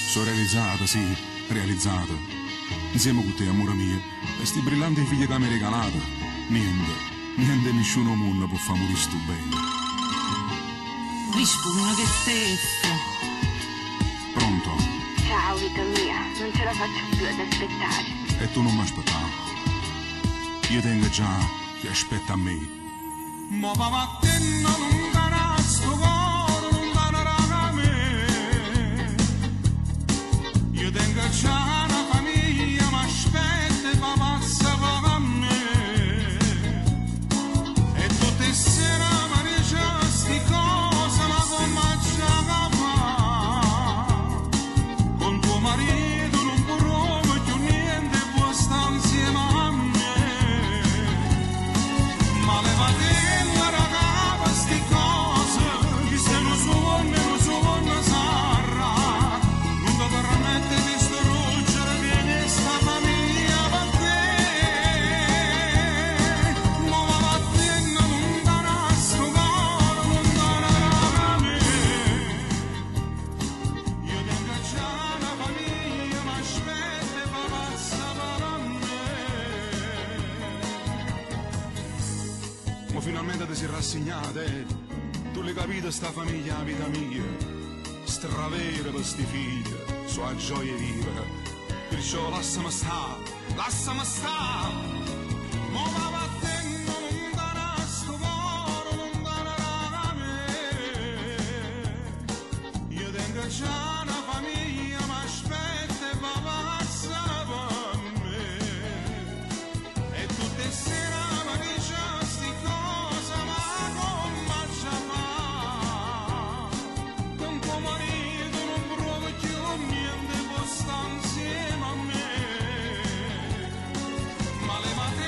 Sono realizzata, sì, realizzata. Insieme con te, amore mio, e sti brillanti figli che mi hai regalato. Niente, nessuno mondo può far morire sto bene. Rispondi, che stesso. Pronto? Ciao, vita mia, non ce la faccio più ad aspettare. E tu non mi aspettavi. Io tengo già che aspetta a me. Ma va mattina non darà sto cuore, non darà a me. Io tengo già una famiglia, ma aspetta e va passa a me. E tutte sera mi dice sti cose, ma come già va? Con tuo marito non provo più niente, può stare insieme a me. Ma levate la ragazza sti cose, che se non suona sarà. Non ti permette di distruggere che sta famiglia per te. Ma va vattene lontana sto cuore, lontana da me. Io tengo già una famiglia, ma aspetta e va passa per me. Ma finalmente ti sei rassegnata, eh? Tu l'hai capito sta famiglia, la vita mia. Stravera per sti figli, sua gioia viva. Perciò lasciami stare, lasciami stare. Ma va vattene lontana sto cuore, lontana da me. Io tengo già una famiglia, ma aspetta e va passa per me. E tutte sera mi dice sti cose, ma come già va? Con tuo marito non provo più niente, può stare insieme a me. Ma levate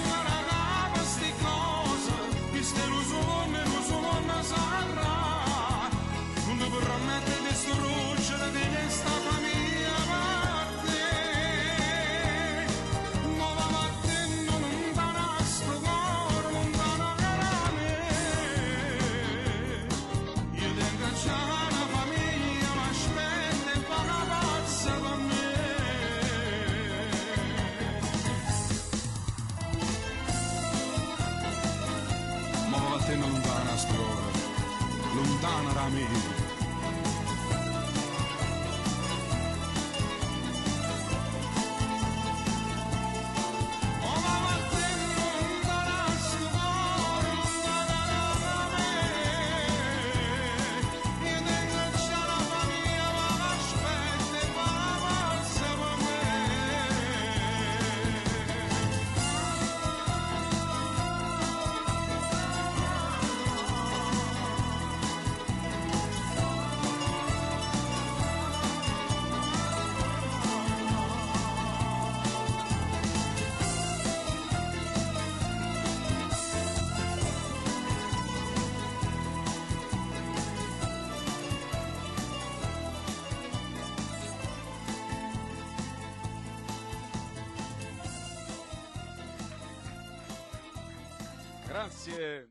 la ragazza sti cose, che ste non suona sarà. Non ti permette di distruggere di questa famiglia parte. Ma va vattene lontana sto cuore, lontana da me. Io tengo già una famiglia, ma aspetta e fa una pazza per me. Ma va vattene lontana sto cuore, lontana da me. Ma va vattene lontana sto cuore, lontana da me. Io tengo già la famiglia, ma aspetta e fa una pazza per me. Grazie